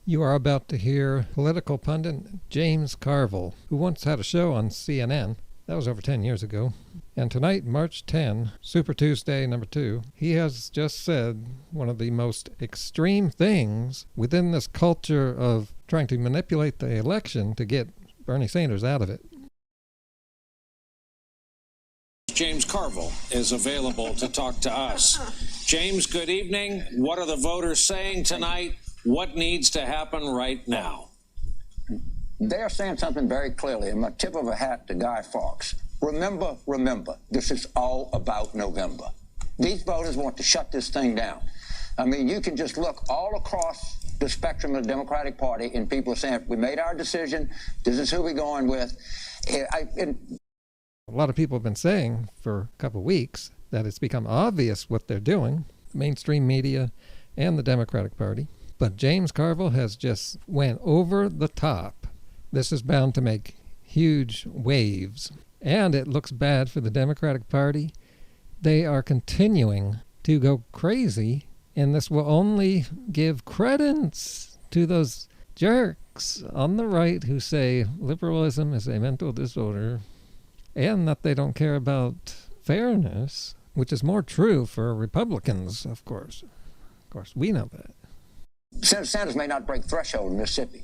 You are about to hear political pundit James Carville, who once had a show on CNN. That was over 10 years ago. And tonight, March 10, Super Tuesday number 2, he has just said one of the most extreme things within this culture of trying to manipulate the election to get Bernie Sanders out of it. James Carville is available to talk to us. James, good evening. What are the voters saying tonight? What needs to happen right now? They're saying something very clearly, and my tip of a hat to Guy Fawkes. Remember, this is all about November. These voters want to shut this thing down. I mean, you can just look all across the spectrum of the Democratic Party, and people are saying, we made our decision, this is who we're going with. A lot of people have been saying for a couple of weeks that it's become obvious what they're doing, mainstream media and the Democratic Party. But James Carville has just went over the top. This is bound to make huge waves. And it looks bad for the Democratic Party. They are continuing to go crazy, and this will only give credence to those jerks on the right who say liberalism is a mental disorder and that they don't care about fairness, which is more true for Republicans, of course. Of course, we know that. Senator Sanders may not break threshold in Mississippi.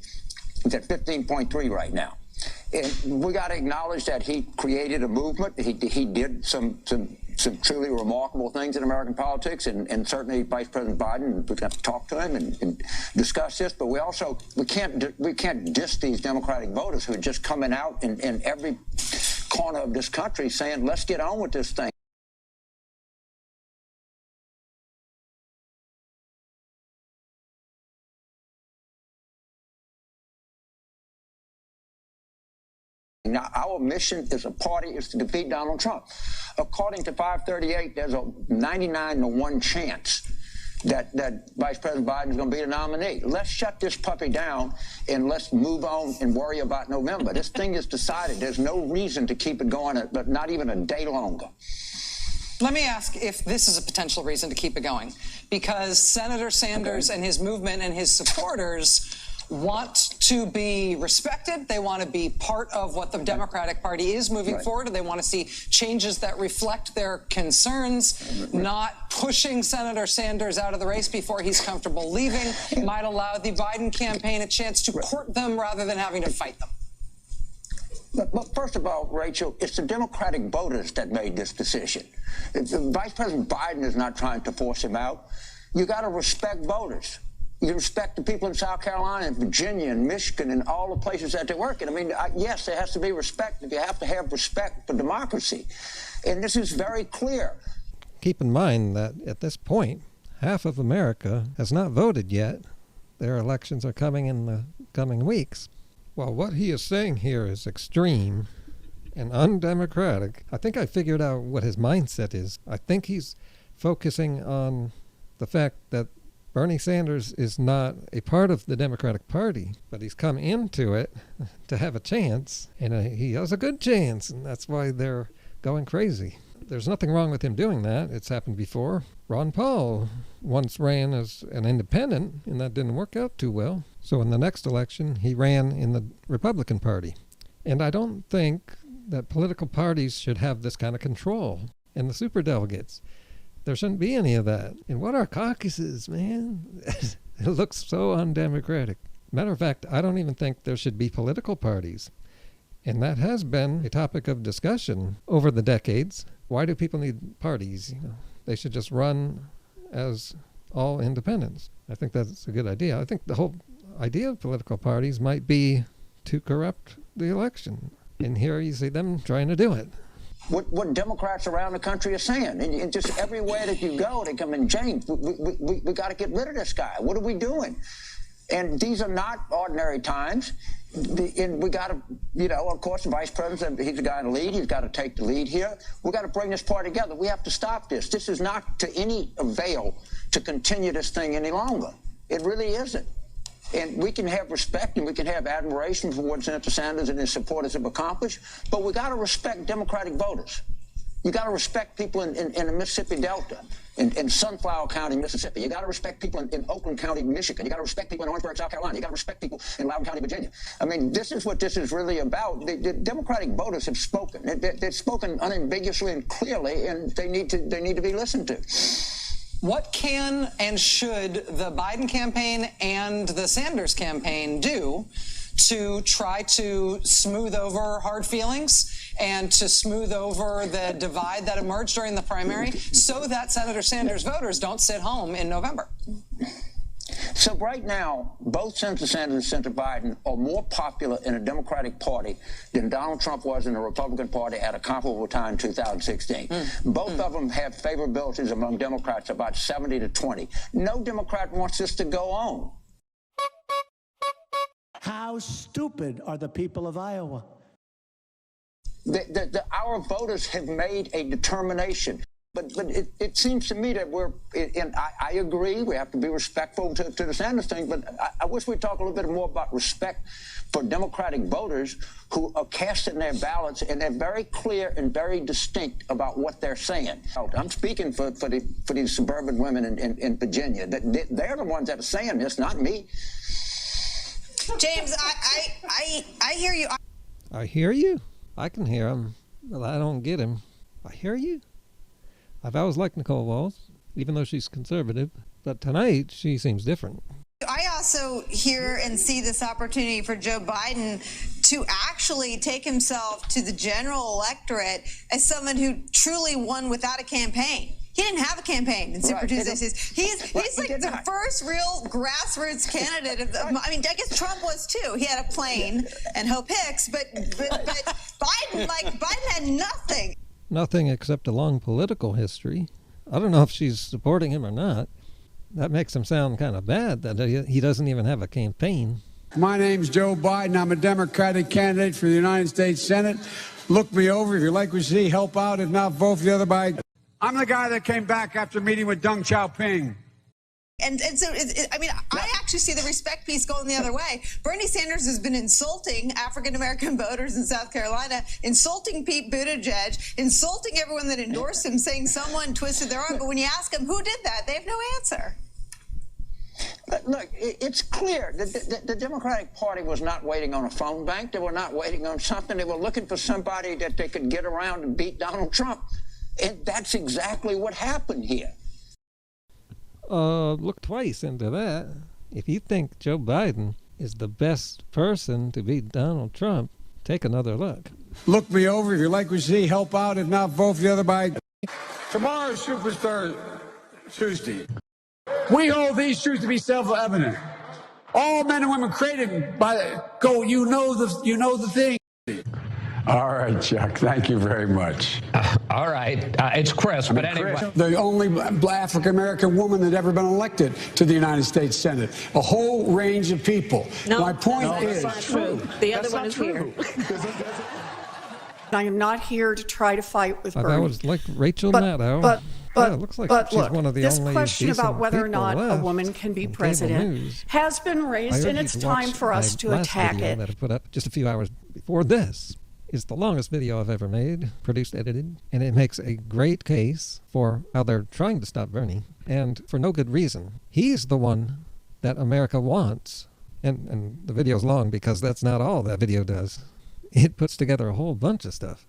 He's at 15.3 right now. And we got to acknowledge that he created a movement. He did some truly remarkable things in American politics, and certainly Vice President Biden, we've got to talk to him and discuss this, but we can't diss these Democratic voters who are just coming out in every corner of this country saying, let's get on with this thing. Now, our mission as a party is to defeat Donald Trump. According to 538, there's a 99-to-1 chance that Vice President Biden is going to be the nominee. Let's shut this puppy down and let's move on and worry about November. This thing is decided. There's no reason to keep it going, but not even a day longer. Let me ask if this is a potential reason to keep it going, because Senator Sanders and his movement and his supporters want to be respected. They want to be part of what the Democratic Party is moving forward, and they want to see changes that reflect their concerns. Not pushing Senator Sanders out of the race before he's comfortable leaving might allow the Biden campaign a chance to court them rather than having to fight them. But first of all, Rachel, it's the Democratic voters that made this decision. Vice President Biden is not trying to force him out. You got to respect voters. You respect the people in South Carolina and Virginia and Michigan and all the places that they work in. I mean, yes, there has to be respect. You have to have respect for democracy. And this is very clear. Keep in mind that at this point, half of America has not voted yet. Their elections are coming in the coming weeks. Well, what he is saying here is extreme and undemocratic. I think I figured out what his mindset is. I think he's focusing on the fact that Bernie Sanders is not a part of the Democratic Party, but he's come into it to have a chance, and he has a good chance, and that's why they're going crazy. There's nothing wrong with him doing that. It's happened before. Ron Paul once ran as an independent, and that didn't work out too well. So in the next election, he ran in the Republican Party. And I don't think that political parties should have this kind of control. And the superdelegates, there shouldn't be any of that. And what are caucuses, man? It looks so undemocratic. Matter of fact, I don't even think there should be political parties. And that has been a topic of discussion over the decades. Why do people need parties? They should just run as all independents. I think that's a good idea. I think the whole idea of political parties might be to corrupt the election. And here you see them trying to do it. What Democrats around the country are saying. And just everywhere that you go, they come in, James, we got to get rid of this guy. What are we doing? And these are not ordinary times. And we got to, of course, the vice president, he's the guy in the lead. He's got to take the lead here. We got to bring this party together. We have to stop this. This is not to any avail to continue this thing any longer. It really isn't. And we can have respect and we can have admiration for what Senator Sanders and his supporters have accomplished, but we got to respect Democratic voters. You got to respect people in the Mississippi Delta. in Sunflower County, Mississippi. You got to respect people in Oakland County, Michigan. You got to respect people in Orangeburg, South Carolina. You got to respect people in Loudoun County, Virginia. I mean, this is what this is really about. The Democratic voters have spoken. They've spoken unambiguously and clearly, and they need to be listened to. What can and should the Biden campaign and the Sanders campaign do to try to smooth over hard feelings and to smooth over the divide that emerged during the primary so that Senator Sanders voters don't sit home in November? So right now, both Senator Sanders and Senator Biden are more popular in the Democratic Party than Donald Trump was in the Republican Party at a comparable time in 2016. Both of them have favorabilities among Democrats about 70-20. No Democrat wants this to go on. How stupid are the people of Iowa? Our voters have made a determination. But it seems to me that I agree, we have to be respectful to the Sanders thing, but I wish we'd talk a little bit more about respect for Democratic voters who are casting their ballots, and they're very clear and very distinct about what they're saying. I'm speaking for these suburban women in Virginia. They're the ones that are saying this, not me. James, I hear you. I hear you? I can hear him, but I don't get him. I hear you? I've always liked Nicole Walz, even though she's conservative, but tonight she seems different. I also hear and see this opportunity for Joe Biden to actually take himself to the general electorate as someone who truly won without a campaign. He didn't have a campaign in Super Tuesday. He's like the first real grassroots candidate. I mean, I guess Trump was too. He had a plane and Hope Hicks, but Biden had nothing. Nothing except a long political history. I don't know if she's supporting him or not. That makes him sound kind of bad that he doesn't even have a campaign. My name's Joe Biden. I'm a Democratic candidate for the United States Senate. Look me over. If you like what you see, help out. If not, vote for the other guy. I'm the guy that came back after meeting with Deng Xiaoping. And so, I actually see the respect piece going the other way. Bernie Sanders has been insulting African-American voters in South Carolina, insulting Pete Buttigieg, insulting everyone that endorsed him, saying someone twisted their arm. But when you ask them who did that, they have no answer. Look, it's clear that the Democratic Party was not waiting on a phone bank. They were not waiting on something. They were looking for somebody that they could get around and beat Donald Trump. And that's exactly what happened here. Look twice into that. If you think Joe Biden is the best person to beat Donald Trump, take another look. Look me over. If you like what you see, help out. If not, vote for the other guy. Tomorrow's Superstar Tuesday. We hold these truths to be self-evident. All men and women created by you know the thing. All right, Chuck. Thank you very much. All right. It's Chris, but anyway. The only African-American woman that ever been elected to the United States Senate. A whole range of people. No, my point is... That's not true. The other one is here. I am not here to try to fight with Bernie. I was like Rachel Maddow. But it looks like she's look, one of the this only question about whether or not a woman can be president has been raised, and it's time for us to attack it. That I put up just a few hours before this is the longest video I've ever made, produced, edited, and it makes a great case for how they're trying to stop Bernie, and for no good reason. He's the one that America wants, and the video's long because that's not all that video does. It puts together a whole bunch of stuff.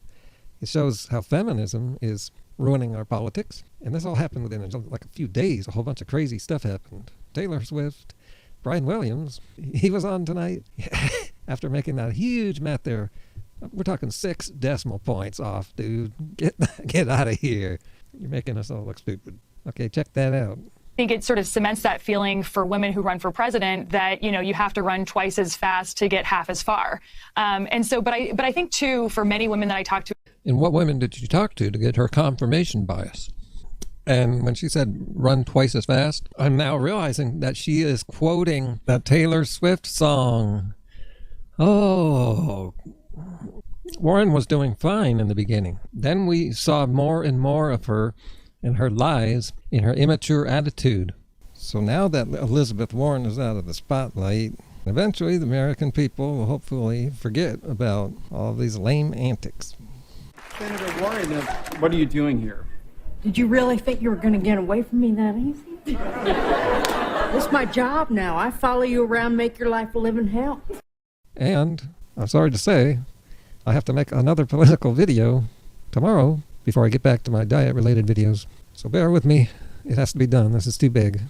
It shows how feminism is ruining our politics, and this all happened within like a few days. A whole bunch of crazy stuff happened. Taylor Swift, Brian Williams, he was on tonight after making that huge math there. We're talking 6 decimal points off, dude. Get out of here. You're making us all look stupid. Okay, check that out. I think it sort of cements that feeling for women who run for president that, you have to run twice as fast to get half as far. But I think too, for many women that I talk to. And what women did you talk to get her confirmation bias? And when she said run twice as fast, I'm now realizing that she is quoting that Taylor Swift song. Oh, Warren was doing fine in the beginning. Then we saw more and more of her and her lies in her immature attitude. So now that Elizabeth Warren is out of the spotlight, eventually the American people will hopefully forget about all of these lame antics. Senator Warren, what are you doing here? Did you really think you were going to get away from me that easy? It's my job now. I follow you around, make your life a living hell. And I'm sorry to say, I have to make another political video tomorrow before I get back to my diet-related videos. So bear with me. It has to be done. This is too big.